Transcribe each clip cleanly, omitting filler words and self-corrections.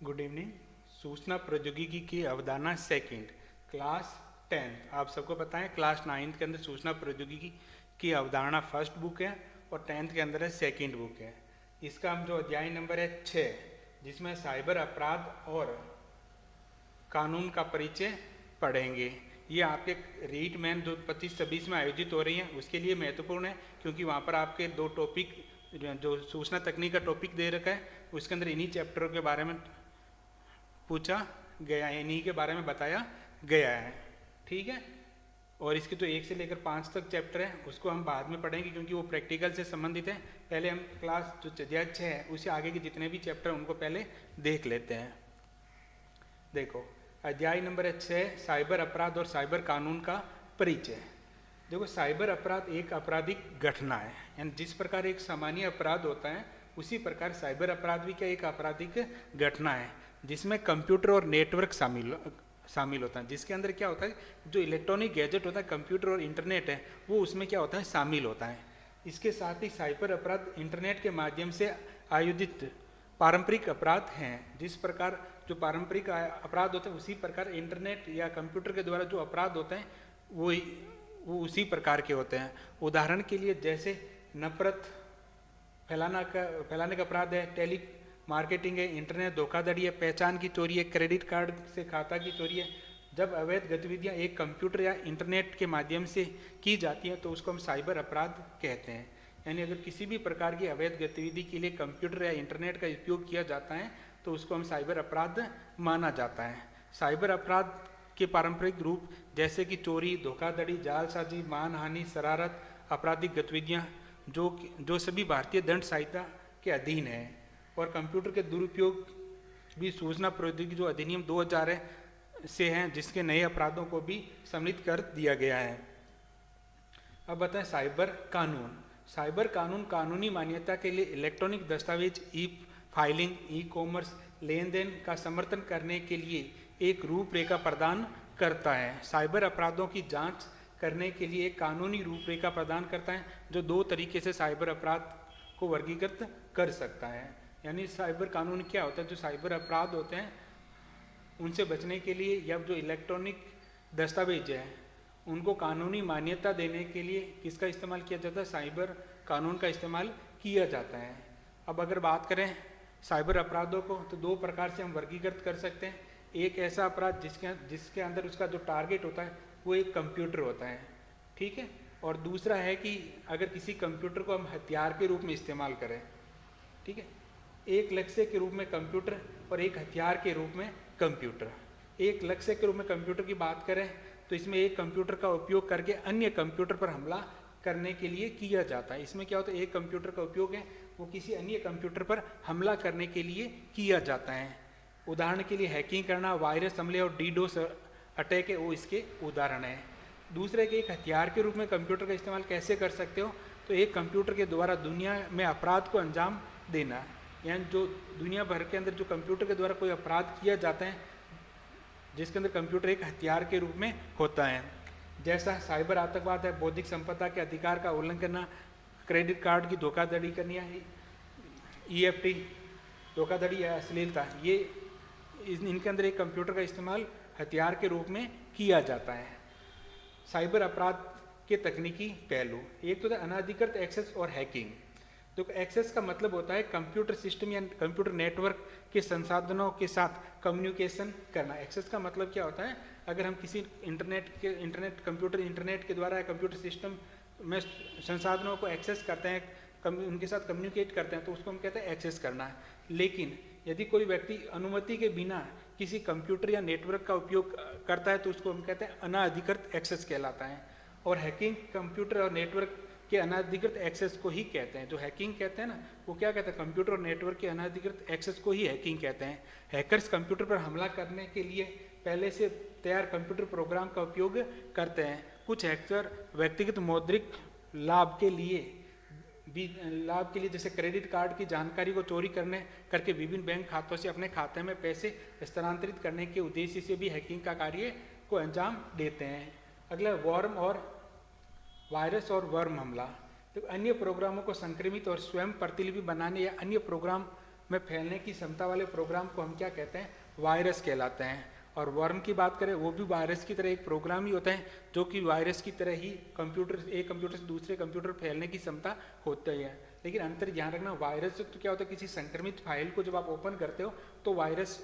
Good evening. सूचना प्रौद्योगिकी की अवधारणा सेकंड, क्लास 10th। आप सबको पता है क्लास 9th के अंदर सूचना प्रौद्योगिकी की अवधारणा फर्स्ट बुक है और 10th के अंदर है सेकंड बुक है। इसका हम जो अध्याय नंबर है 6, जिसमें साइबर अपराध और कानून का परिचय पढ़ेंगे। ये आपके रीट मैन जो 25-26 में आयोजित हो रही है उसके लिए महत्वपूर्ण है, क्योंकि वहाँ पर आपके दो टॉपिक जो सूचना तकनीक का टॉपिक दे रखा है उसके अंदर इन्हीं चैप्टरों के बारे में पूछा गया है, इन्हीं के बारे में बताया गया है। ठीक है। और इसके जो 1 से लेकर 5 तक चैप्टर है उसको हम बाद में पढ़ेंगे, क्योंकि वो प्रैक्टिकल से संबंधित है। पहले हम क्लास जो अध्याय 6 है उससे आगे के जितने भी चैप्टर हैं उनको पहले देख लेते हैं। देखो, अध्याय नंबर 6, साइबर अपराध और साइबर कानून का परिचय। देखो, साइबर अपराध एक आपराधिक घटना है, यानी जिस प्रकार एक सामान्य अपराध होता है उसी प्रकार साइबर अपराध भी क्या एक आपराधिक घटना है, जिसमें कंप्यूटर और नेटवर्क शामिल होता है। जिसके अंदर क्या होता है, जो इलेक्ट्रॉनिक गैजेट होता है, कंप्यूटर और इंटरनेट है, वो उसमें क्या होता है, शामिल होता है। इसके साथ ही साइबर अपराध इंटरनेट के माध्यम से आयोजित पारंपरिक अपराध हैं। जिस प्रकार जो पारंपरिक अपराध होते हैं उसी प्रकार इंटरनेट या कंप्यूटर के द्वारा जो अपराध होते हैं वो उसी प्रकार के होते हैं। उदाहरण के लिए जैसे नफरत फैलाने का अपराध है, टेली मार्केटिंग है, इंटरनेट धोखाधड़ी है, पहचान की चोरी है, क्रेडिट कार्ड से खाता की चोरी है। जब अवैध गतिविधियां एक कंप्यूटर या इंटरनेट के माध्यम से की जाती हैं तो उसको हम साइबर अपराध कहते हैं। यानी अगर किसी भी प्रकार की अवैध गतिविधि के लिए कंप्यूटर या इंटरनेट का उपयोग किया जाता है तो उसको हम साइबर अपराध माना जाता है। साइबर अपराध के पारंपरिक रूप जैसे कि चोरी, धोखाधड़ी, जालसाजी, मानहानि, शरारत, आपराधिक गतिविधियां जो सभी भारतीय दंड संहिता के अधीन है। और कंप्यूटर के दुरुपयोग भी सूचना प्रौद्योगिकी जो अधिनियम 2000 से हैं, जिसके नए अपराधों को भी सम्मिलित कर दिया गया है। अब बताएं साइबर कानून। साइबर कानून कानूनी मान्यता के लिए इलेक्ट्रॉनिक दस्तावेज, ई फाइलिंग, ई कॉमर्स, लेन देन का समर्थन करने के लिए एक रूपरेखा प्रदान करता है। साइबर अपराधों की जांच करने के लिए एक कानूनी रूपरेखा प्रदान करता है, जो 2 तरीके से साइबर अपराध को वर्गीकृत कर सकता है। यानी साइबर कानून क्या होता है, जो साइबर अपराध होते हैं उनसे बचने के लिए या जो इलेक्ट्रॉनिक दस्तावेज है उनको कानूनी मान्यता देने के लिए किसका इस्तेमाल किया जाता है, साइबर कानून का इस्तेमाल किया जाता है। अब अगर बात करें साइबर अपराधों को तो 2 प्रकार से हम वर्गीकृत कर सकते हैं। एक ऐसा अपराध जिसके अंदर उसका जो टारगेट होता है वो एक कंप्यूटर होता है, ठीक है। और दूसरा है कि अगर किसी कंप्यूटर को हम हथियार के रूप में इस्तेमाल करें, ठीक है। एक लक्ष्य के रूप में कंप्यूटर और एक हथियार के रूप में कंप्यूटर। एक लक्ष्य के रूप में कंप्यूटर की बात करें तो इसमें एक कंप्यूटर का उपयोग करके अन्य कंप्यूटर पर हमला करने के लिए किया जाता है। इसमें क्या होता है, एक कंप्यूटर का उपयोग है वो किसी अन्य कंप्यूटर पर हमला करने के लिए किया जाता है। उदाहरण के लिए हैकिंग करना, वायरस हमले और डीडोस अटैक है वो इसके उदाहरण है। दूसरे के एक हथियार के रूप में कंप्यूटर का इस्तेमाल कैसे कर सकते हो, तो एक कंप्यूटर के द्वारा दुनिया में अपराध को अंजाम देना। यानी जो दुनिया भर के अंदर जो कंप्यूटर के द्वारा कोई अपराध किया जाता है जिसके अंदर कंप्यूटर एक हथियार के रूप में होता है, जैसा साइबर आतंकवाद है, बौद्धिक संपदा के अधिकार का उल्लंघन करना, क्रेडिट कार्ड की धोखाधड़ी करनी है, EFT धोखाधड़ी या अश्लीलता, ये इनके अंदर एक कंप्यूटर का इस्तेमाल हथियार के रूप में किया जाता है। साइबर अपराध के तकनीकी पहलू, एक तो अनधिकृत एक्सेस और हैकिंग। तो एक्सेस का मतलब होता है कंप्यूटर सिस्टम या कंप्यूटर नेटवर्क के संसाधनों के साथ कम्युनिकेशन करना। एक्सेस का मतलब क्या होता है, अगर हम किसी इंटरनेट के द्वारा कंप्यूटर सिस्टम में संसाधनों को एक्सेस करते हैं, उनके साथ कम्युनिकेट करते हैं तो उसको हम कहते हैं एक्सेस करना है। लेकिन यदि कोई व्यक्ति अनुमति के बिना किसी कंप्यूटर या नेटवर्क का उपयोग करता है तो उसको हम कहते हैं अनाधिकृत एक्सेस कहलाता है। और हैकिंग कंप्यूटर और नेटवर्क के अनाधिकृत एक्सेस को ही कहते हैं। जो हैकिंग कहते हैं ना, वो क्या कहते हैं, कंप्यूटर और नेटवर्क के अनाधिकृत एक्सेस को ही हैकिंग कहते हैं। हैकर्स कंप्यूटर पर हमला करने के लिए पहले से तैयार कंप्यूटर प्रोग्राम का उपयोग करते हैं। कुछ हैकर व्यक्तिगत मौद्रिक लाभ के लिए जैसे क्रेडिट कार्ड की जानकारी को चोरी करके विभिन्न बैंक खातों से अपने खाते में पैसे स्थानांतरित करने के उद्देश्य से भी हैकिंग का कार्य को अंजाम देते हैं। अगला वायरस और वर्म हमला। तो अन्य प्रोग्रामों को संक्रमित और स्वयं प्रतिलिपि बनाने या अन्य प्रोग्राम में फैलने की क्षमता वाले प्रोग्राम को हम क्या कहते हैं, वायरस कहलाते हैं। और वर्म की बात करें, वो भी वायरस की तरह एक प्रोग्राम ही होता है जो कि वायरस की तरह ही एक कंप्यूटर से दूसरे कंप्यूटर फैलने की क्षमता होती है। लेकिन अंतर ध्यान रखना, वायरस तो क्या होता है, किसी संक्रमित फाइल को जब आप ओपन करते हो तो वायरस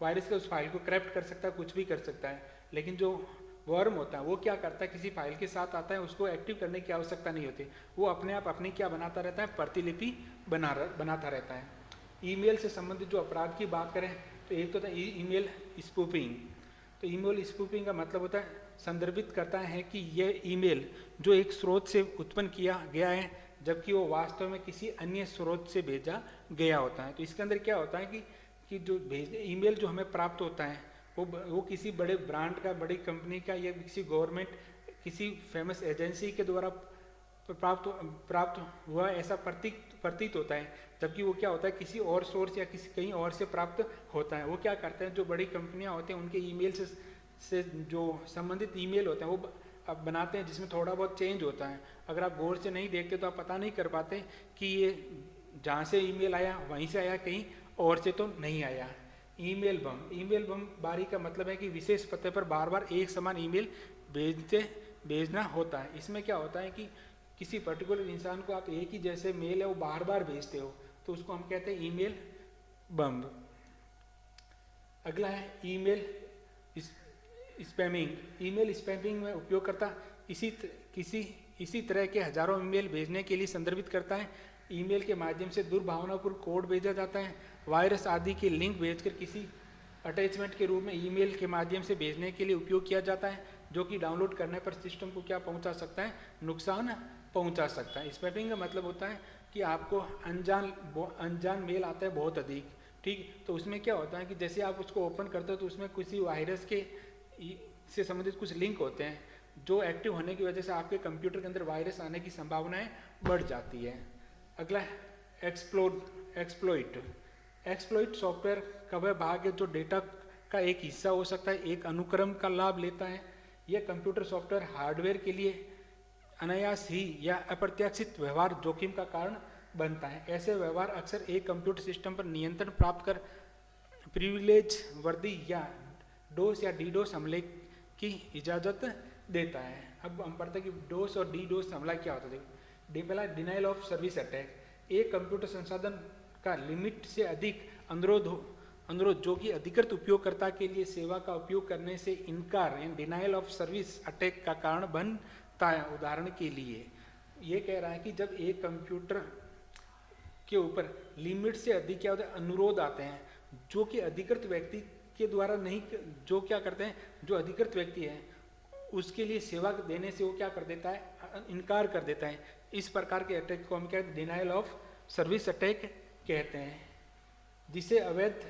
के उस फाइल को करप्ट कर सकता है, कुछ भी कर सकता है। लेकिन जो वर्म होता है वो क्या करता है, किसी फाइल के साथ आता है, उसको एक्टिव करने की आवश्यकता नहीं होती, वो अपने आप अपनी क्या बनाता रहता है, प्रतिलिपि बनाता रहता है। ईमेल से संबंधित जो अपराध की बात करें तो एक तो होता है ईमेल स्पूफिंग। तो ईमेल स्पूफिंग का मतलब होता है, संदर्भित करता है कि यह ईमेल जो एक स्रोत से उत्पन्न किया गया है जबकि वो वास्तव में किसी अन्य स्रोत से भेजा गया होता है। तो इसके अंदर क्या होता है कि जो ईमेल जो हमें प्राप्त होता है वो किसी बड़े ब्रांड का, बड़ी कंपनी का, या किसी गवर्नमेंट, किसी फेमस एजेंसी के द्वारा प्राप्त हुआ ऐसा प्रतीत होता है, जबकि वो क्या होता है, किसी और सोर्स या किसी कहीं और से प्राप्त होता है। वो क्या करते हैं, जो बड़ी कंपनियां होती हैं उनके ईमेल से जो संबंधित ईमेल होते हैं वो अब बनाते हैं जिसमें थोड़ा बहुत चेंज होता है। अगर आप गौर से नहीं देखते तो आप पता नहीं कर पाते कि ये जहाँ से ईमेल आया वहीं से आया, कहीं और से तो नहीं आया। ईमेल बम बारी का मतलब है कि विशेष पते पर बार बार एक समान ईमेल भेजना होता है। इसमें क्या होता है कि किसी पर्टिकुलर इंसान को आप एक ही जैसे मेल है वो बार बार भेजते हो, तो उसको हम कहते हैं ईमेल बम। अगला है ईमेल स्पैमिंग। ईमेल स्पैमिंग में उपयोगकर्ता इसी तरह के हजारों ईमेल भेजने के लिए संदर्भित करता है। ईमेल के माध्यम से दुर्भावनापूर्ण कोड भेजा जाता है, वायरस आदि के लिंक भेजकर किसी अटैचमेंट के रूप में ईमेल के माध्यम से भेजने के लिए उपयोग किया जाता है, जो कि डाउनलोड करने पर सिस्टम को क्या पहुंचा सकता है, नुकसान पहुंचा सकता है। स्पैमिंग का मतलब होता है कि आपको अनजान मेल आता है बहुत अधिक, ठीक। तो उसमें क्या होता है कि जैसे आप उसको ओपन करते हो तो उसमें किसी वायरस के से संबंधित कुछ लिंक होते हैं जो एक्टिव होने की वजह से आपके कंप्यूटर के अंदर वायरस आने की संभावनाएं बढ़ जाती है। अगला एक्सप्लॉइट सॉफ्टवेयर का वह भाग है जो डेटा का एक हिस्सा हो सकता है, एक अनुक्रम का लाभ लेता है। यह कंप्यूटर सॉफ्टवेयर हार्डवेयर के लिए अनायास ही या अप्रत्याशित व्यवहार जोखिम का कारण बनता है। ऐसे व्यवहार अक्सर एक कंप्यूटर सिस्टम पर नियंत्रण प्राप्त कर प्रिविलेज वर्दी या डोस या डीडोस हमले की इजाज़त देता है। अब हम पढ़ते हैं कि डोस और डीडोस हमला क्या होता है। पहला डिनाइल ऑफ सर्विस अटैक। एक कंप्यूटर संसाधन का लिमिट से अधिक अनुरोध जो कि अधिकृत उपयोगकर्ता के लिए सेवा का उपयोग करने से इनकार यानी डिनाइल ऑफ सर्विस अटैक का कारण बनता है। उदाहरण के लिए ये कह रहा है कि जब एक कंप्यूटर के ऊपर लिमिट से अधिक क्या होता है, अनुरोध आते हैं जो कि अधिकृत व्यक्ति के द्वारा नहीं, जो क्या करते हैं, जो अधिकृत व्यक्ति है उसके लिए सेवा देने से वो क्या कर देता है, इनकार कर देता है। इस प्रकार के अटैक को हम क्या कहते हैं, डिनाइल ऑफ सर्विस अटैक कहते हैं, जिसे अवैध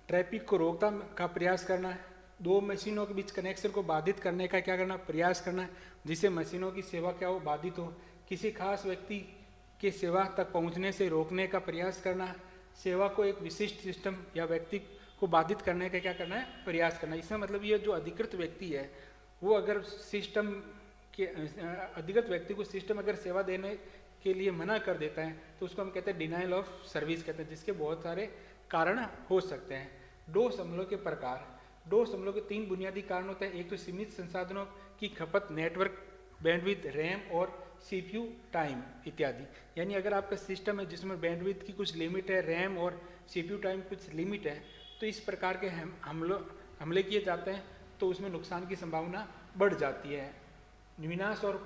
ट्रैफिक को रोकता का प्रयास करना है। दो मशीनों के बीच कनेक्शन को बाधित करने का क्या करना, प्रयास करना है, जिससे मशीनों की सेवा क्या हो, बाधित हो। किसी खास व्यक्ति के सेवा तक पहुंचने से रोकने का प्रयास करना। सेवा को एक विशिष्ट सिस्टम या व्यक्ति को बाधित करने का क्या करना है, प्रयास करना। इसका मतलब ये जो अधिकृत व्यक्ति है वो अगर सिस्टम के अधिकृत व्यक्ति को सिस्टम अगर सेवा देने के लिए मना कर देता है तो उसको हम कहते हैं डिनाइल ऑफ सर्विस कहते हैं, जिसके बहुत सारे कारण हो सकते हैं। डोस हमलों के प्रकार। डोस हमलों के 3 बुनियादी कारण होते हैं। एक तो सीमित संसाधनों की खपत, नेटवर्क बैंडविड्थ, रैम और सीपीयू टाइम इत्यादि। यानी अगर आपका सिस्टम है जिसमें बैंडविड्थ की कुछ लिमिट है, रैम और सीपीयू टाइम कुछ लिमिट है, तो इस प्रकार के हमले किए जाते हैं तो उसमें नुकसान की संभावना बढ़ जाती है। विनाश और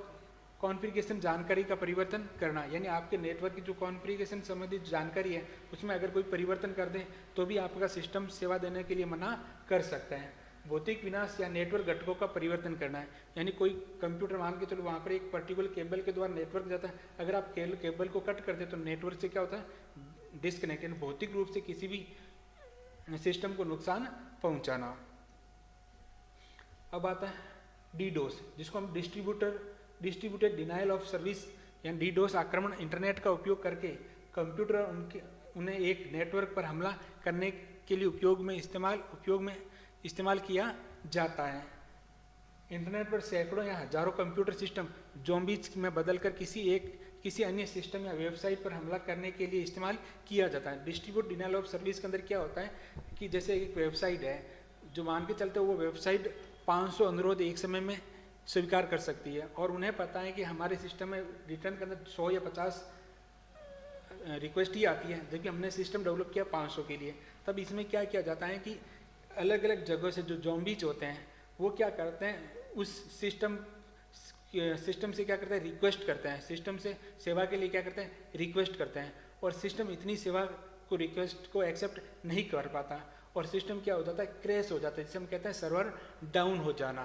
कॉन्फ़िगरेशन जानकारी का परिवर्तन करना, यानी आपके नेटवर्क की जो कॉन्फ़िगरेशन संबंधित जानकारी है उसमें अगर कोई परिवर्तन कर दें तो भी आपका सिस्टम सेवा देने के लिए मना कर सकता है। भौतिक विनाश या नेटवर्क घटकों का परिवर्तन करना है, यानी कोई कंप्यूटर मान के चलो वहाँ पर एक पर्टिकुलर केबल के द्वारा नेटवर्क जाता है, अगर आप केबल को कट कर दे तो नेटवर्क से क्या होता है, डिस्कनेक्ट, यानी भौतिक रूप से किसी भी सिस्टम को नुकसान पहुँचाना। अब आता है डीडोस, जिसको हम डिस्ट्रीब्यूटेड डिनाइल ऑफ सर्विस या डीडोस आक्रमण। इंटरनेट का उपयोग करके कंप्यूटर उन्हें एक नेटवर्क पर हमला करने के लिए उपयोग में इस्तेमाल किया जाता है। इंटरनेट पर सैकड़ों या हजारों कंप्यूटर सिस्टम ज़ॉम्बीज में बदलकर किसी अन्य सिस्टम या वेबसाइट पर हमला करने के लिए इस्तेमाल किया जाता है। डिस्ट्रीब्यूट डिनायल ऑफ सर्विस के अंदर क्या होता है कि जैसे एक वेबसाइट है, जो मान के चलते वो वेबसाइट 500 अनुरोध एक समय में स्वीकार कर सकती है, और उन्हें पता है कि हमारे सिस्टम में रिटर्न के अंदर 100 या 50 रिक्वेस्ट ही आती है, जबकि हमने सिस्टम डेवलप किया 500 के लिए। तब इसमें क्या किया जाता है कि अलग अलग जगहों से जो ज़ॉम्बीज होते हैं वो क्या करते हैं, उस सिस्टम से क्या करते हैं, रिक्वेस्ट करते हैं, सिस्टम से सेवा के लिए क्या करते हैं, रिक्वेस्ट करते हैं, और सिस्टम इतनी सेवा को रिक्वेस्ट को एक्सेप्ट नहीं कर पाता, और सिस्टम क्या हो जाता है, क्रैश हो जाता है, जिसे हम कहते हैं सर्वर डाउन हो जाना।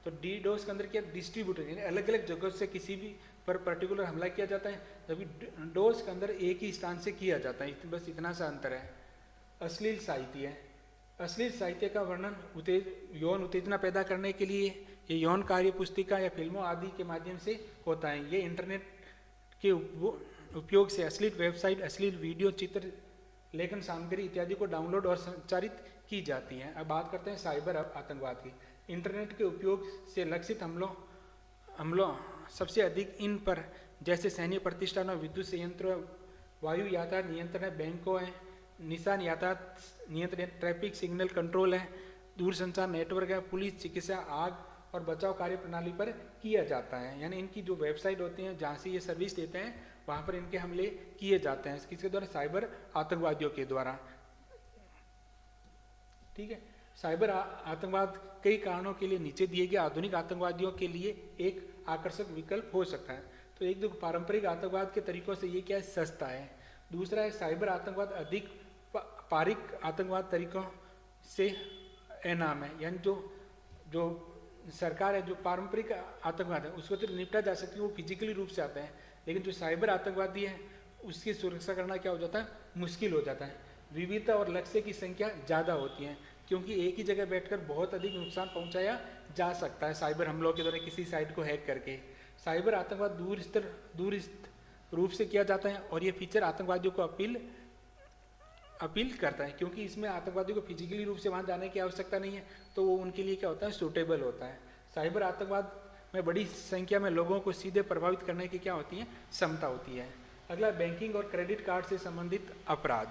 तो डीडोस के अंदर क्या, डिस्ट्रीब्यूटेड, यानी अलग अलग जगहों से किसी भी पर पर्टिकुलर हमला किया जाता है, जबकि डोस के अंदर एक ही स्थान से किया जाता है। बस इतना सा अंतर है। अश्लील साहित्य है। अश्लील साहित्य का वर्णन यौन उत्तेजना पैदा करने के लिए ये यौन कार्य पुस्तिका या फिल्मों आदि के माध्यम से होता है। ये इंटरनेट के उपयोग से अश्लील वेबसाइट, अश्लील वीडियो, चित्र, लेखन सामग्री इत्यादि को डाउनलोड और संचारित की जाती हैं। अब बात करते हैं साइबर आतंकवाद की। इंटरनेट के उपयोग से लक्षित हमलों सबसे अधिक इन पर जैसे सैन्य प्रतिष्ठानों, विद्युत संयंत्रों, वायु यातायात नियंत्रण है, बैंकों है, निशान यातायात नियंत्रण, ट्रैफिक सिग्नल कंट्रोल है, दूरसंचार नेटवर्क है, पुलिस, चिकित्सा, आग और बचाव कार्य प्रणाली पर किया जाता है। यानी इनकी जो वेबसाइट होती हैं जहाँ से ये सर्विस देते हैं वहाँ पर इनके हमले किए जाते हैं, किसके द्वारा, साइबर आतंकवादियों के द्वारा। ठीक है। साइबर आतंकवाद कई कारणों के लिए नीचे दिए गए आधुनिक आतंकवादियों के लिए एक आकर्षक विकल्प हो सकता है। तो एक दो पारंपरिक आतंकवाद के तरीकों से ये क्या है, सस्ता है। दूसरा है साइबर आतंकवाद अधिक पारिक आतंकवाद तरीकों से एनाम है, यानी जो सरकार है, जो पारंपरिक आतंकवाद है उसको तो निपटा जा सकती है, वो फिजिकली रूप से आता है, लेकिन जो साइबर आतंकवादी है उसकी सुरक्षा करना क्या हो जाता है, मुश्किल हो जाता है। विविधता और लक्ष्य की संख्या ज़्यादा होती है, क्योंकि एक ही जगह बैठकर बहुत अधिक नुकसान पहुंचाया जा सकता है साइबर हमलों के द्वारा किसी साइट को हैक करके। साइबर आतंकवाद दूर रूप से किया जाता है, और ये फीचर आतंकवादियों को अपील करता है, क्योंकि इसमें आतंकवादियों को फिजिकली रूप से वहाँ जाने की आवश्यकता नहीं है, तो वो उनके लिए क्या होता है, सूटेबल होता है। साइबर आतंकवाद में बड़ी संख्या में लोगों को सीधे प्रभावित करने की क्या होती है, क्षमता होती है। अगला, बैंकिंग और क्रेडिट कार्ड से संबंधित अपराध।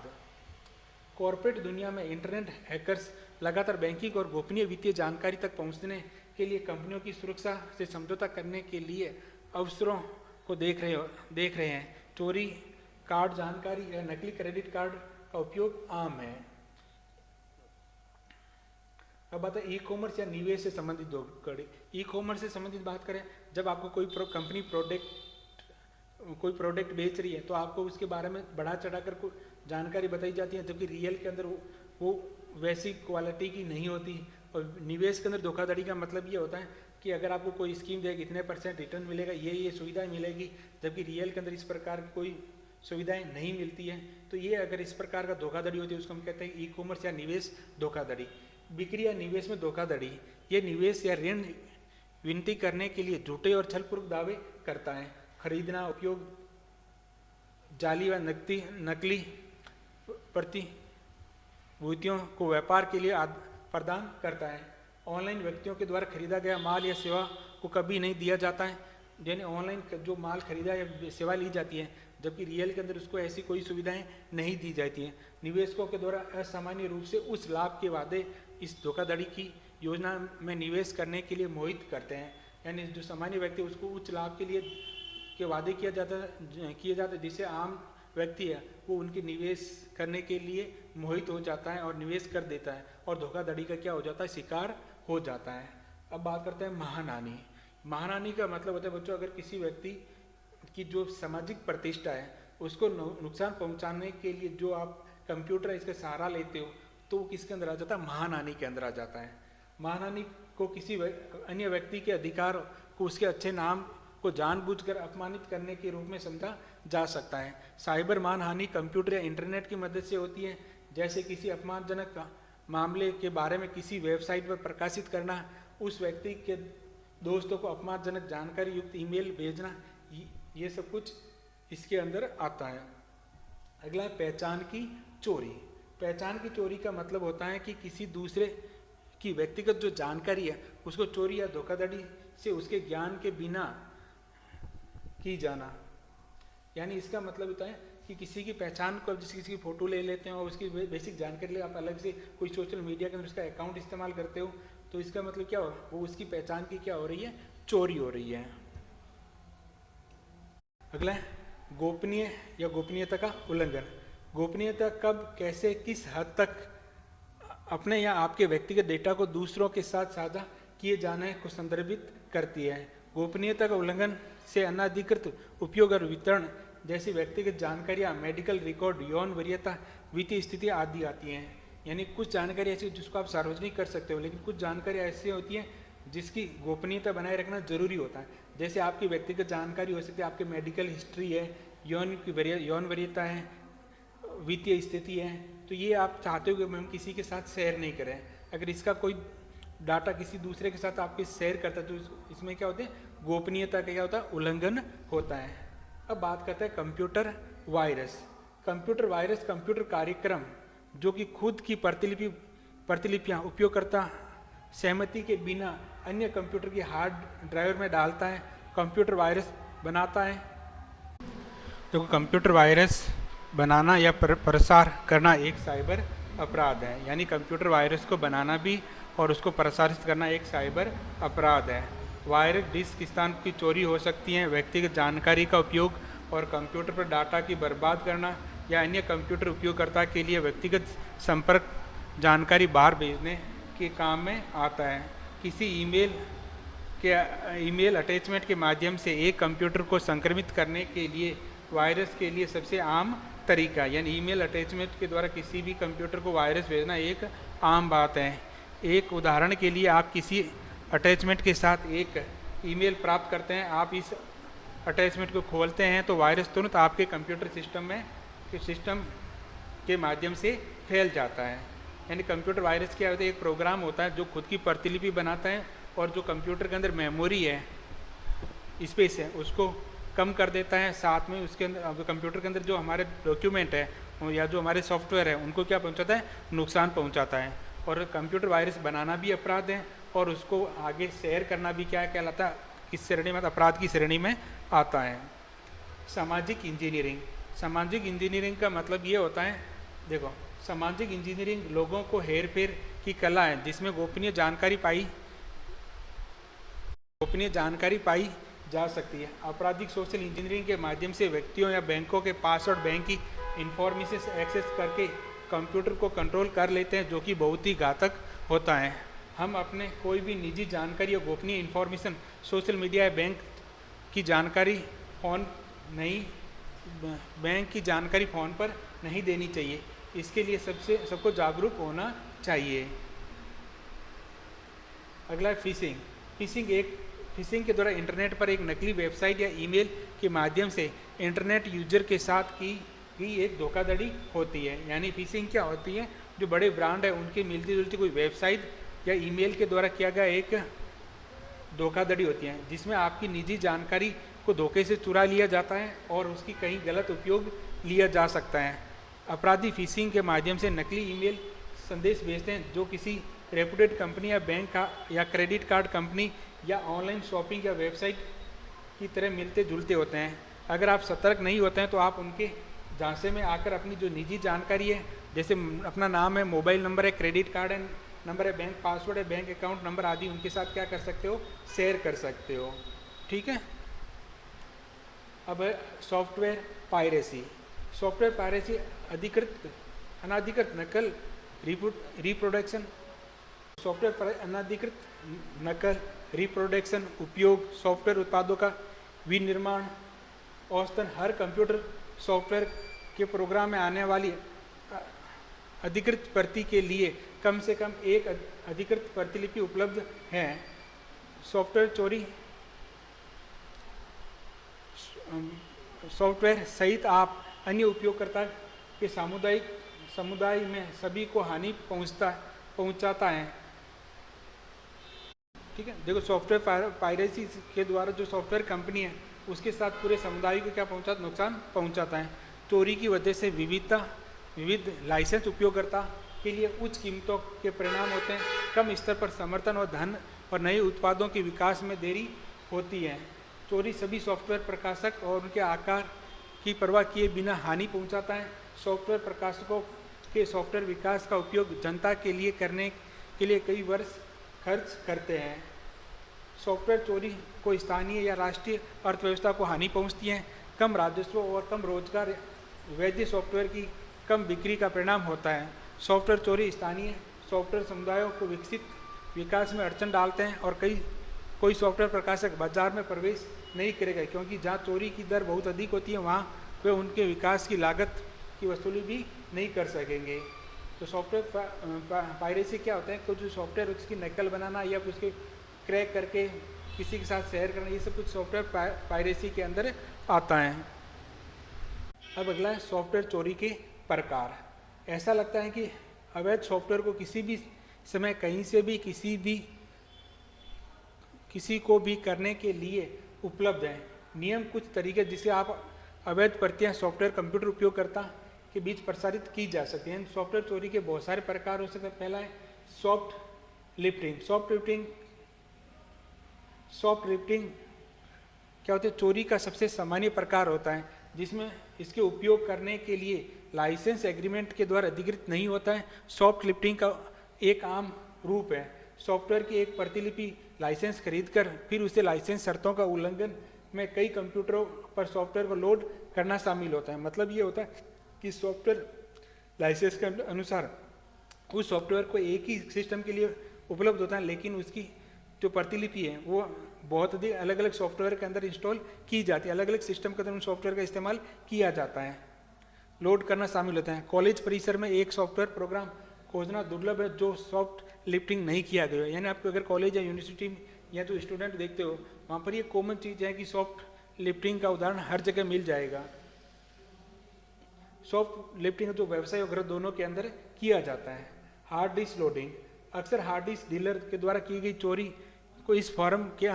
कॉर्पोरेट दुनिया में इंटरनेट हैकर्स लगातार बैंकिंग और गोपनीय वित्तीय जानकारी तक पहुंचने के लिए कंपनियों की सुरक्षा से समझौता करने के लिए अवसरों को देख रहे हैं। चोरी, कार्ड जानकारी या नकली क्रेडिट कार्ड का उपयोग आम है। अब बात है ई कॉमर्स या निवेश से संबंधित धोखाधड़ी। ई कॉमर्स से संबंधित बात करें, जब आपको कोई कंपनी प्रोडक्ट बेच रही है तो आपको उसके बारे में बढ़ा चढ़ाकर जानकारी बताई जाती है, जबकि रियल के अंदर वो वैसी क्वालिटी की नहीं होती। और निवेश के अंदर धोखाधड़ी का मतलब ये होता है कि अगर आपको कोई स्कीम देगी, इतने % रिटर्न मिलेगा, ये सुविधाएं मिलेगी, जबकि रियल के अंदर इस प्रकार की कोई सुविधाएं नहीं मिलती है। तो ये अगर इस प्रकार का धोखाधड़ी होती है उसको हम कहते हैं ई कॉमर्स या निवेश धोखाधड़ी। बिक्री या निवेश में धोखाधड़ी, ये निवेश या ऋण विनती करने के लिए झूठे और छलपूर्वक दावे करता है। खरीदना, उपयोग, जाली व नकली प्रतिभूतियों को व्यापार के लिए प्रदान करता है। ऑनलाइन व्यक्तियों के द्वारा खरीदा गया माल या सेवा को कभी नहीं दिया जाता है, यानी ऑनलाइन जो माल खरीदा या सेवा ली जाती है, जबकि रियल के अंदर उसको ऐसी कोई सुविधाएं नहीं दी जाती हैं। निवेशकों के द्वारा असामान्य रूप से उस लाभ के वादे इस धोखाधड़ी की योजना में निवेश करने के लिए मोहित करते हैं। यानी जो सामान्य व्यक्ति उसको उच्च लाभ के लिए के वादे किया जाता है, जिससे आम व्यक्ति है वो उनके निवेश करने के लिए मोहित हो जाता है और निवेश कर देता है, और धोखाधड़ी का क्या हो जाता है, शिकार हो जाता है। अब बात करते हैं महानानी। महानानी का मतलब होता है बच्चों, अगर किसी व्यक्ति की जो सामाजिक प्रतिष्ठा है उसको नुकसान पहुंचाने के लिए जो आप कंप्यूटर इसका सहारा लेते हो, तो वो किसके अंदर आ जाता है, महानानी के अंदर आ जाता है। महानानी को किसी अन्य व्यक्ति के अधिकार को, उसके अच्छे नाम को जानबूझकर अपमानित करने के रूप में समझा जा सकता है। साइबर मानहानि कंप्यूटर या इंटरनेट की मदद से होती है, जैसे किसी अपमानजनक मामले के बारे में किसी वेबसाइट पर प्रकाशित करना, उस व्यक्ति के दोस्तों को अपमानजनक जानकारी युक्त ईमेल भेजना, ये सब कुछ इसके अंदर आता है। अगला है पहचान की चोरी। पहचान की चोरी का मतलब होता है कि किसी दूसरे कि व्यक्तिगत जो जानकारी है उसको चोरी या धोखाधड़ी से उसके ज्ञान के बिना की जाना। यानी इसका मतलब होता है कि किसी की पहचान को, किसी की फ़ोटो ले लेते हैं और उसकी बेसिक जानकारी ले, आप अलग से कोई सोशल मीडिया के अंदर उसका अकाउंट इस्तेमाल करते हो, तो इसका मतलब क्या हो, वो उसकी पहचान की क्या हो रही है, चोरी हो रही है। अगला है गोपनीय या गोपनीयता का उल्लंघन। गोपनीयता कब, कैसे, किस हद तक अपने या आपके व्यक्तिगत डेटा को दूसरों के साथ साझा किए जाने को संदर्भित करती है। गोपनीयता का उल्लंघन से अनाधिकृत उपयोग और वितरण जैसी व्यक्तिगत जानकारियां, मेडिकल रिकॉर्ड, यौन वरीयता, वित्तीय स्थिति आदि आती हैं। यानी कुछ जानकारी ऐसी जिसको आप सार्वजनिक कर सकते हो, लेकिन कुछ जानकारी ऐसी होती है जिसकी गोपनीयता बनाए रखना जरूरी होता है। जैसे आपकी व्यक्तिगत जानकारी हो सकती है, आपकी मेडिकल हिस्ट्री है, यौन वरीयता है, वित्तीय स्थिति है, तो ये आप चाहते हो कि हम किसी के साथ शेयर नहीं करें। अगर इसका कोई डाटा किसी दूसरे के साथ आपके शेयर करता है तो इसमें क्या होता है, गोपनीयता का क्या होता है, उल्लंघन होता है। अब बात करते हैं computer virus. Computer virus computer कार्यक्रम जो कि खुद की प्रतिलिपियां उपयोगकर्ता सहमति के बिना अन्य कंप्यूटर की हार्ड ड्राइव में डालता है, कंप्यूटर वायरस बनाता है। तो कंप्यूटर वायरस बनाना या प्रसार करना एक साइबर अपराध है। यानी कंप्यूटर वायरस को बनाना भी और उसको प्रसारित करना एक साइबर अपराध है। वायरस डिस्क स्थान की चोरी हो सकती है, व्यक्तिगत जानकारी का उपयोग और कंप्यूटर पर डाटा की बर्बाद करना या अन्य कंप्यूटर उपयोगकर्ता के लिए व्यक्तिगत संपर्क जानकारी बाहर भेजने के काम में आता है। किसी ईमेल अटैचमेंट के माध्यम से एक कंप्यूटर को संक्रमित करने के लिए वायरस के लिए सबसे आम तरीका, यानी ईमेल अटैचमेंट के द्वारा किसी भी कंप्यूटर को वायरस भेजना एक आम बात है। एक उदाहरण के लिए, आप किसी अटैचमेंट के साथ एक ईमेल प्राप्त करते हैं, आप इस अटैचमेंट को खोलते हैं तो वायरस तुरंत आपके कंप्यूटर सिस्टम के माध्यम से फैल जाता है। यानी कंप्यूटर वायरस क्या होता है, एक प्रोग्राम होता है जो खुद की प्रतिलिपि बनाता है और जो कंप्यूटर के अंदर मेमोरी है, स्पेस है, उसको कम कर देता है। साथ में उसके अंदर कंप्यूटर के अंदर जो हमारे डॉक्यूमेंट है या जो हमारे सॉफ्टवेयर है उनको क्या पहुंचाता है, नुकसान पहुंचाता है। और कंप्यूटर वायरस बनाना भी अपराध है और उसको आगे शेयर करना भी क्या कहलाता है, किस श्रेणी में, अपराध की श्रेणी में आता है। सामाजिक इंजीनियरिंग। सामाजिक इंजीनियरिंग का मतलब ये होता है, देखो, सामाजिक इंजीनियरिंग लोगों को हेर फेर की कला है जिसमें गोपनीय जानकारी पाई जा सकती है। आपराधिक सोशल इंजीनियरिंग के माध्यम से व्यक्तियों या बैंकों के पासवर्ड, बैंक की इंफॉर्मेशन एक्सेस करके कंप्यूटर को कंट्रोल कर लेते हैं, जो कि बहुत ही घातक होता है। हम अपने कोई भी निजी जानकारी या गोपनीय इंफॉर्मेशन सोशल मीडिया या बैंक की जानकारी फ़ोन पर नहीं देनी चाहिए। इसके लिए सबको जागरूक होना चाहिए। अगला है फिशिंग। फिशिंग के द्वारा इंटरनेट पर एक नकली वेबसाइट या ईमेल के माध्यम से इंटरनेट यूजर के साथ की एक धोखाधड़ी होती है। यानी फिशिंग क्या होती है, जो बड़े ब्रांड है उनकी मिलती जुलती कोई वेबसाइट या ईमेल के द्वारा किया गया एक धोखाधड़ी होती है, जिसमें आपकी निजी जानकारी को धोखे से चुरा लिया जाता है और उसकी कहीं गलत उपयोग लिया जा सकता है। अपराधी फिशिंग के माध्यम से नकली ईमेल संदेश भेजते हैं जो किसी रेपुटेड कंपनी या बैंक का या क्रेडिट कार्ड कंपनी या ऑनलाइन शॉपिंग या वेबसाइट की तरह मिलते जुलते होते हैं। अगर आप सतर्क नहीं होते हैं तो आप उनके झांसे में आकर अपनी जो निजी जानकारी है, जैसे अपना नाम है, मोबाइल नंबर है, क्रेडिट कार्ड है नंबर है, बैंक पासवर्ड है, बैंक अकाउंट नंबर आदि, उनके साथ क्या कर सकते हो, शेयर कर सकते हो। ठीक है। अब सॉफ्टवेयर पायरेसी अनाधिकृत नकल, रिप्रोडक्शन, सॉफ्टवेयर अनाधिकृत नकल, रिप्रोडक्शन, उपयोग, सॉफ्टवेयर उत्पादों का विनिर्माण। औसतन हर कंप्यूटर सॉफ्टवेयर के प्रोग्राम में आने वाली अधिकृत प्रति के लिए कम से कम एक अधिकृत प्रतिलिपि उपलब्ध है। सॉफ्टवेयर चोरी, सॉफ्टवेयर सहित आप अन्य उपयोगकर्ता के समुदाय में सभी को हानि पहुंचाता है। ठीक है। देखो, सॉफ्टवेयर पायरेसी के द्वारा जो सॉफ्टवेयर कंपनी है उसके साथ पूरे समुदाय को क्या नुकसान पहुंचाता है। चोरी की वजह से विविध लाइसेंस उपयोगकर्ता के लिए उच्च कीमतों के परिणाम होते हैं। कम स्तर पर समर्थन और धन और नए उत्पादों के विकास में देरी होती है। चोरी सभी सॉफ्टवेयर प्रकाशक और उनके आकार की परवाह किए बिना हानि पहुंचाता है। सॉफ्टवेयर प्रकाशकों के सॉफ्टवेयर विकास का उपयोग जनता के लिए करने के लिए कई वर्ष खर्च करते हैं। सॉफ्टवेयर चोरी को स्थानीय या राष्ट्रीय अर्थव्यवस्था को हानि पहुंचती है। कम राजस्व और कम रोजगार वैध सॉफ्टवेयर की कम बिक्री का परिणाम होता है। सॉफ्टवेयर चोरी स्थानीय सॉफ्टवेयर समुदायों को विकास में अड़चन डालते हैं और कोई सॉफ्टवेयर प्रकाशक बाजार में प्रवेश नहीं करेगा, क्योंकि जहाँ चोरी की दर बहुत अधिक होती है वहाँ वे उनके विकास की लागत की वसूली भी नहीं कर सकेंगे। तो सॉफ्टवेयर पायरेसी क्या होता है? कुछ जो सॉफ्टवेयर उसकी नकल बनाना या उसके क्रैक करके किसी के साथ शेयर करना, ये सब कुछ सॉफ्टवेयर पायरेसी के अंदर आता है। अब अगला है सॉफ्टवेयर चोरी के प्रकार। ऐसा लगता है कि अवैध सॉफ्टवेयर को किसी भी समय कहीं से भी किसी को भी करने के लिए उपलब्ध है। नियम कुछ तरीके जिससे आप अवैध प्रतियां सॉफ्टवेयर कंप्यूटर उपयोगकर्ता के बीच प्रसारित की जा सकती हैं। सॉफ्टवेयर चोरी के बहुत सारे प्रकार हो सकते हैं। पहला है सॉफ्ट लिफ्टिंग। सॉफ्ट लिफ्टिंग क्या होता है? चोरी का सबसे सामान्य प्रकार होता है जिसमें इसके उपयोग करने के लिए लाइसेंस एग्रीमेंट के द्वारा अधिकृत नहीं होता है। सॉफ्ट लिफ्टिंग का एक आम रूप है सॉफ्टवेयर की एक प्रतिलिपि लाइसेंस खरीदकर फिर उसे लाइसेंस शर्तों का उल्लंघन में कई कंप्यूटरों पर सॉफ्टवेयर को लोड करना शामिल होता है। मतलब ये होता है कि सॉफ्टवेयर लाइसेंस के अनुसार उस सॉफ्टवेयर को एक ही सिस्टम के लिए उपलब्ध होता है, लेकिन उसकी जो प्रतिलिपि है वो बहुत अधिक अलग अलग सॉफ्टवेयर के अंदर इंस्टॉल की जाती है। अलग अलग सिस्टम के अंदर उन सॉफ्टवेयर का इस्तेमाल किया जाता है। लोड करना शामिल होता है। कॉलेज परिसर में एक सॉफ्टवेयर प्रोग्राम खोजना दुर्लभ है जो सॉफ्ट लिफ्टिंग नहीं किया गया है। यानी आपको अगर कॉलेज या यूनिवर्सिटी या तो स्टूडेंट देखते हो वहाँ पर ये कॉमन चीज़ है कि सॉफ्ट लिफ्टिंग का उदाहरण हर जगह मिल जाएगा। सॉफ्ट लिफ्टिंग जो व्यवसाय और गृह दोनों के अंदर किया जाता है। Hard disk loading. अक्सर हार्ड डिस्क डीलर के द्वारा की गई चोरी को इस फॉर्म के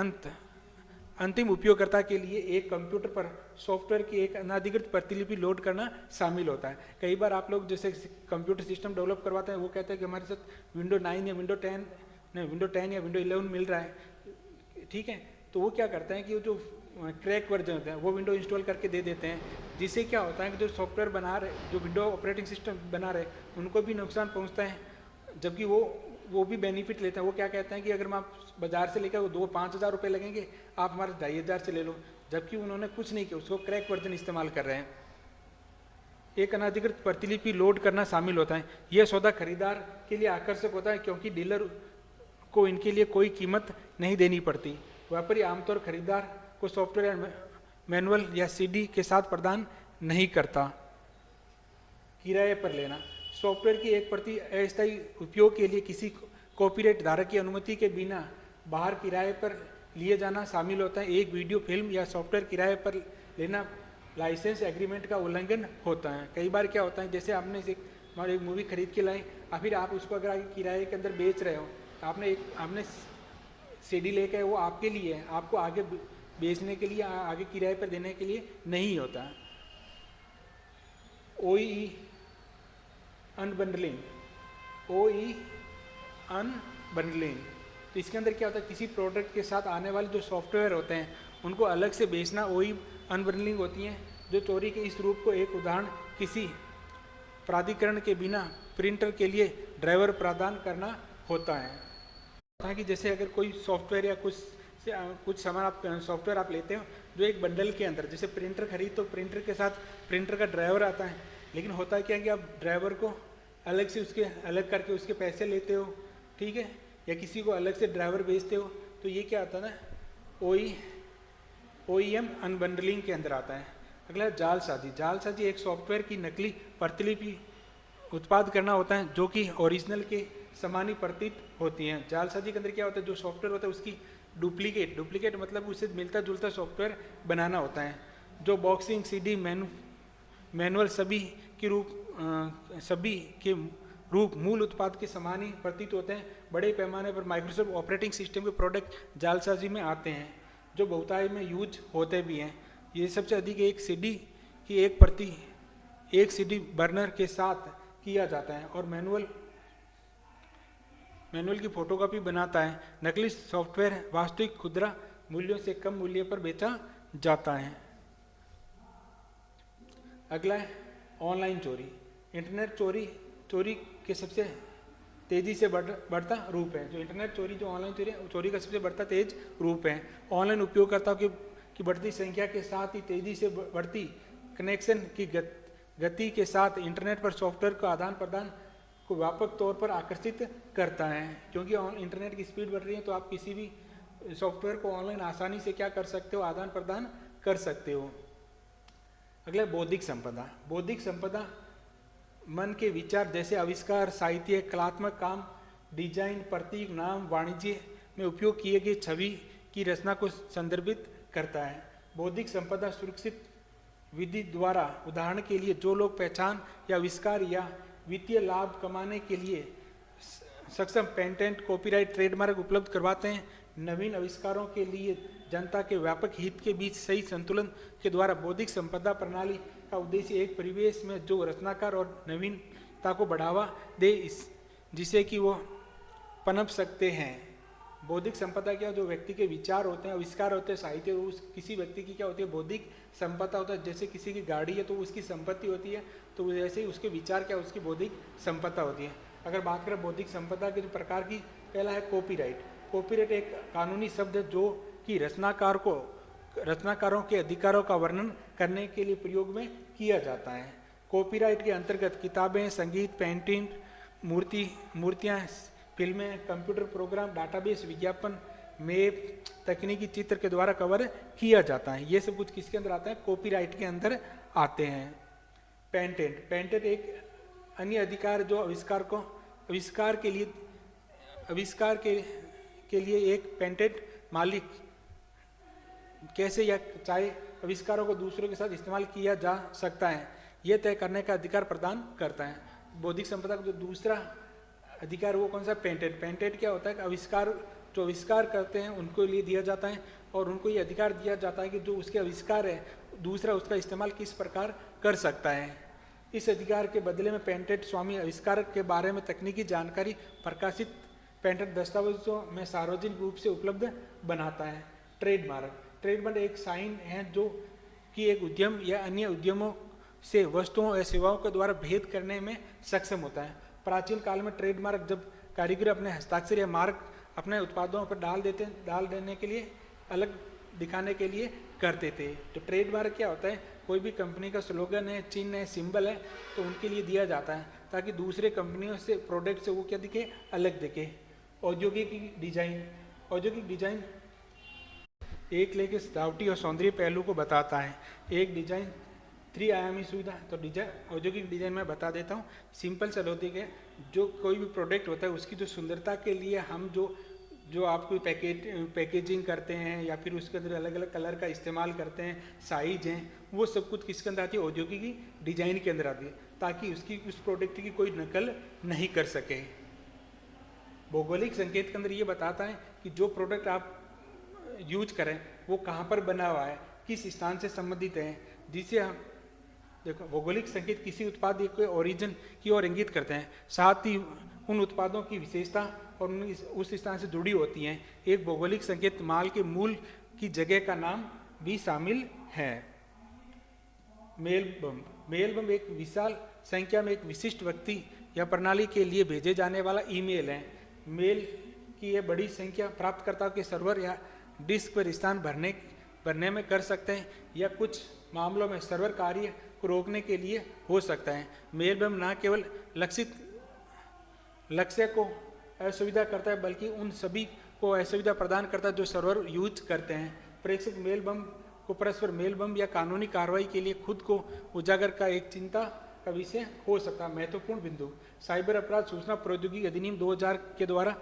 अंतिम उपयोगकर्ता के लिए एक कंप्यूटर पर सॉफ्टवेयर की एक अनाधिकृत प्रतिलिपि लोड करना शामिल होता है। कई बार आप लोग जैसे कंप्यूटर सिस्टम डेवलप करवाते हैं वो कहते हैं कि हमारे साथ विंडो 9 या विंडो 10 या विंडो 11 मिल रहा है, ठीक है। तो वो क्या करते हैं कि वो जो क्रैक वर्जन होते हैं वो विंडो इंस्टॉल करके दे देते हैं, जिससे क्या होता है कि जो सॉफ्टवेयर बना रहे, जो विंडो ऑपरेटिंग सिस्टम बना रहे, उनको भी नुकसान पहुँचता है, जबकि वो भी बेनिफिट लेते हैं। वो क्या कहते हैं कि अगर मैं बाजार से लेकर वो 2-5 हज़ार रुपये लगेंगे, आप हमारे 2,500 से ले लो, जबकि उन्होंने कुछ नहीं किया, उसको क्रैक वर्जन इस्तेमाल कर रहे हैं। एक अनाधिकृत प्रतिलिपि लोड करना शामिल होता है। यह सौदा खरीदार के लिए आकर्षक होता है क्योंकि डीलर को इनके लिए कोई कीमत नहीं देनी पड़ती। व्यापारी आमतौर खरीदार को सॉफ्टवेयर मैनुअल या सीडी के साथ प्रदान नहीं करता। किराए पर लेना। सॉफ्टवेयर की एक प्रति अस्थायी उपयोग के लिए किसी कॉपीराइट धारक की अनुमति के बिना बाहर किराए पर लिए जाना शामिल होता है। एक वीडियो फिल्म या सॉफ्टवेयर किराए पर लेना लाइसेंस एग्रीमेंट का उल्लंघन होता है। कई बार क्या होता है, जैसे आपने एक मूवी खरीद के लाए और फिर आप उसको अगर आगे किराए के अंदर बेच रहे हो, आपने सीडी लेकर, वो आपके लिए है, आपको आगे बेचने के लिए, आगे किराए पर देने के लिए नहीं होता। OE unbundling. तो इसके अंदर क्या होता है, किसी प्रोडक्ट के साथ आने वाले जो सॉफ्टवेयर होते हैं उनको अलग से बेचना OE अनबंडलिंग होती है। जो चोरी के इस रूप को एक उदाहरण किसी प्राधिकरण के बिना प्रिंटर के लिए ड्राइवर प्रदान करना होता है। ताकि जैसे अगर कोई सॉफ्टवेयर या कुछ सामान आप सॉफ्टवेयर आप लेते हो जो एक बंडल के अंदर, जैसे प्रिंटर खरीद तो प्रिंटर के साथ प्रिंटर का ड्राइवर आता है, लेकिन होता क्या है कि आप ड्राइवर को अलग से अलग करके उसके पैसे लेते हो, ठीक है, या किसी को अलग से ड्राइवर बेचते हो, तो ये क्या आता है ना, OEM अनबंडलिंग के अंदर आता है। अगला जालसाजी। जालसाजी एक सॉफ्टवेयर की नकली प्रतिलिपि उत्पाद करना होता है जो कि ओरिजिनल के समानी प्रतीत होती हैं। जालसाजी के अंदर क्या होता है, जो सॉफ्टवेयर होता है उसकी डुप्लीकेट मतलब उससे मिलता जुलता सॉफ्टवेयर बनाना होता है। जो बॉक्सिंग, CD, मैनुअल सभी के रूप मूल उत्पाद के समान ही प्रतीत होते हैं। बड़े पैमाने पर माइक्रोसॉफ्ट ऑपरेटिंग सिस्टम के प्रोडक्ट जालसाजी में आते हैं जो बहुतायत में यूज होते भी हैं। ये सबसे अधिक एक CD की एक CD बर्नर के साथ किया जाता है और मैनुअल मैनुअल की फोटोकॉपी बनाता है। नकली सॉफ्टवेयर वास्तविक खुदरा मूल्यों से कम मूल्य पर बेचा जाता है। अगला है ऑनलाइन चोरी। इंटरनेट चोरी के सबसे तेजी से बढ़ता रूप है। जो इंटरनेट चोरी, जो ऑनलाइन चोरी का सबसे बढ़ता तेज रूप है। ऑनलाइन उपयोगकर्ताओं की बढ़ती संख्या के साथ ही तेजी से बढ़ती कनेक्शन की गति के साथ इंटरनेट पर सॉफ्टवेयर का आदान प्रदान को व्यापक तौर पर आकर्षित करता है। क्योंकि इंटरनेट की स्पीड बढ़ रही है तो आप किसी भी सॉफ्टवेयर को ऑनलाइन आसानी से क्या कर सकते हो, आदान प्रदान कर सकते हो। अगला बौद्धिक संपदा। बौद्धिक संपदा मन के विचार जैसे आविष्कार, साहित्य, कलात्मक काम, डिजाइन, प्रतीक, नाम, वाणिज्य में उपयोग किए गए छवि की रचना को संदर्भित करता है। बौद्धिक संपदा सुरक्षित विधि द्वारा, उदाहरण के लिए जो लोग पहचान या आविष्कार या वित्तीय लाभ कमाने के लिए सक्षम पेटेंट, कॉपीराइट, ट्रेडमार्क उपलब्ध करवाते हैं, नवीन आविष्कारों के लिए जनता के व्यापक हित के बीच सही संतुलन के द्वारा बौद्धिक संपदा प्रणाली का उद्देश्य एक परिवेश में जो रचनाकार और नवीनता को बढ़ावा दे, जिससे कि वो पनप सकते हैं। बौद्धिक संपदा क्या, जो व्यक्ति के विचार होते हैं, आविष्कार होते हैं, साहित्य, उस किसी व्यक्ति की क्या होती है, बौद्धिक संपदा होता है। जैसे किसी की गाड़ी है तो उसकी संपत्ति होती है, तो वैसे ही उसके विचार क्या, उसकी बौद्धिक संपदा होती है। अगर बात करें बौद्धिक संपदा के जो प्रकार की, पहला है कॉपीराइट। कॉपीराइट एक कानूनी शब्द है जो कि रचनाकारों के अधिकारों का वर्णन करने के लिए प्रयोग में किया जाता है। कॉपीराइट के अंतर्गत किताबें, संगीत, पेंटिंग, मूर्तियाँ, फिल्में, कंप्यूटर प्रोग्राम, डाटाबेस, विज्ञापन, मैप, तकनीकी चित्र के द्वारा कवर किया जाता है। ये सब कुछ किसके अंदर आता है, कॉपीराइट के अंदर आते हैं। पेटेंट एक अन्य अधिकार जो आविष्कार के लिए एक पेटेंट मालिक कैसे या चाहे आविष्कारों को दूसरों के साथ इस्तेमाल किया जा सकता है, यह तय करने का अधिकार प्रदान करता है। बौद्धिक संपदा का जो दूसरा अधिकार वो कौन सा, पेटेंट क्या होता है कि जो आविष्कार करते हैं उनको लिए दिया जाता है और उनको ये अधिकार दिया जाता है कि जो उसके आविष्कार है दूसरा उसका इस्तेमाल किस प्रकार कर सकता है। इस अधिकार के बदले में पेटेंट स्वामी आविष्कार के बारे में तकनीकी जानकारी प्रकाशित पेटेंट दस्तावेजों में सार्वजनिक रूप से उपलब्ध बनाता है। ट्रेडमार्क एक साइन है जो कि एक उद्यम या अन्य उद्यमों से वस्तुओं या सेवाओं के द्वारा भेद करने में सक्षम होता है। प्राचीन काल में ट्रेडमार्क जब कारीगर अपने हस्ताक्षर या मार्क अपने उत्पादों पर डाल देने के लिए, अलग दिखाने के लिए करते थे। तो ट्रेडमार्क क्या होता है, कोई भी कंपनी का स्लोगन है, चिन्ह है, सिंबल है, तो उनके लिए दिया जाता है ताकि दूसरे कंपनियों से प्रोडक्ट से वो क्या दिखे, अलग दिखे। औद्योगिक डिजाइन एक लेके सजावटी और सौंदर्य पहलू को बताता है। एक डिजाइन 3 आयामी सुविधा, तो औद्योगिक डिजाइन में बता देता हूँ। सिंपल सा लॉजिक है, जो कोई भी प्रोडक्ट होता है उसकी जो सुंदरता के लिए हम जो आपको पैकेजिंग करते हैं या फिर उसके अंदर अलग अलग कलर का इस्तेमाल करते हैं, साइज हैं, वो सब कुछ किसके अंदर आती है, औद्योगिक डिजाइन के अंदर आती है, ताकि उस प्रोडक्ट की कोई नकल नहीं कर सके। भौगोलिक संकेत के अंदर ये बताता है कि जो प्रोडक्ट आप यूज करें वो कहाँ पर बना हुआ है, किस स्थान से संबंधित है, जिसे हम देखो भौगोलिक संकेत किसी उत्पाद के ओरिजिन की ओर इंगित करते हैं, साथ ही उन उत्पादों की विशेषता और उस स्थान से जुड़ी होती हैं। एक भौगोलिक संकेत माल के मूल की जगह का नाम भी शामिल है। मेल बम एक विशाल संख्या में एक विशिष्ट व्यक्ति या प्रणाली के लिए भेजे जाने वाला ईमेल है। मेल की यह बड़ी संख्या प्राप्तकर्ताओं के सर्वर या डिस्क पर स्थान भरने में कर सकते हैं, या कुछ मामलों में सर्वर कार्य को रोकने के लिए हो सकता है। मेल बम न केवल लक्ष्य को असुविधा करता है बल्कि उन सभी को असुविधा प्रदान करता है जो सर्वर यूज करते हैं। प्रेषक मेल बम को परस्पर मेल बम या कानूनी कार्रवाई के लिए खुद को उजागर का एक चिंता का विषय हो सकता है। महत्वपूर्ण बिंदु, साइबर अपराध सूचना प्रौद्योगिकी अधिनियम 2000 के द्वारा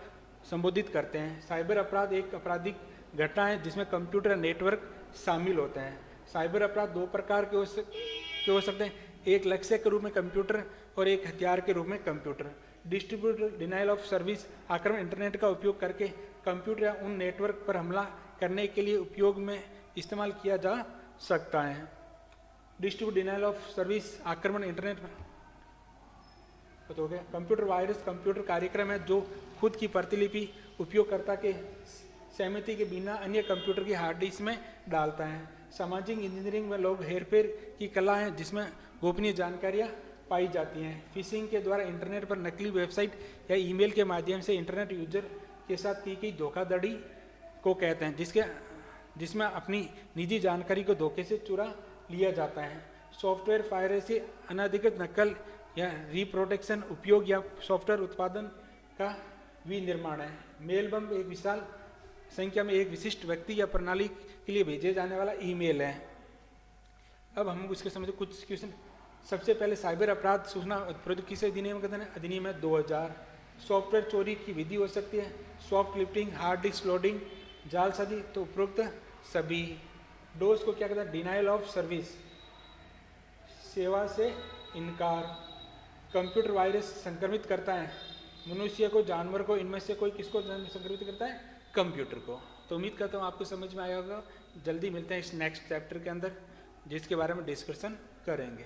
संबोधित करते हैं। साइबर अपराध एक आपराधिक घटना है जिसमें कंप्यूटर नेटवर्क शामिल होते हैं। साइबर अपराध 2 प्रकार के हो सकते हैं, एक लक्ष्य के रूप में कंप्यूटर और एक हथियार के रूप में computer. Distributed denial of service आक्रमण इंटरनेट का उपयोग करके कंप्यूटर या उन नेटवर्क पर हमला करने के लिए उपयोग में इस्तेमाल किया जा सकता है। डिस्ट्रीब्यूटेड डिनाइल ऑफ सर्विस आक्रमण इंटरनेट पर तो हो गया। कंप्यूटर वायरस कंप्यूटर कार्यक्रम है जो खुद की प्रतिलिपि उपयोगकर्ता के सहमति के बिना अन्य कंप्यूटर की हार्ड डिस्क में डालता है। सामाजिक इंजीनियरिंग में लोग हेरफेर की कला है जिसमें गोपनीय जानकारियां पाई जाती हैं। फिशिंग के द्वारा इंटरनेट पर नकली वेबसाइट या ईमेल के माध्यम से इंटरनेट यूजर के साथ की गई धोखाधड़ी को कहते हैं, जिसमें अपनी निजी जानकारी को धोखे से चुरा लिया जाता है। सॉफ्टवेयर पायरेसी अनधिकृत नकल या रिप्रोटेक्शन उपयोग या सॉफ्टवेयर उत्पादन का विनिर्माण है। मेल बम एक विशाल संख्या में एक विशिष्ट व्यक्ति या प्रणाली के लिए भेजे जाने वाला ईमेल है। अब हम उसके समझे कुछ क्वेश्चन। सबसे पहले साइबर अपराध सूचना प्रौद्योगिकी से अधिनियम कहते हैं, अधिनियम है 2000। सॉफ्टवेयर चोरी की विधि हो सकती है soft clipping, hard disk loading, जालसाजी, तो उपरोक्त सभी। डोज को क्या कहते हैं, डिनाइल ऑफ सर्विस, सेवा से इनकार। कंप्यूटर वायरस संक्रमित करता है मनुष्य को, जानवर को, इनमें से कोई किसको संक्रमित करता है, कंप्यूटर को। तो उम्मीद करता हूँ आपको समझ में आया होगा। जल्दी मिलते हैं इस नेक्स्ट चैप्टर के अंदर जिसके बारे में डिस्कशन करेंगे।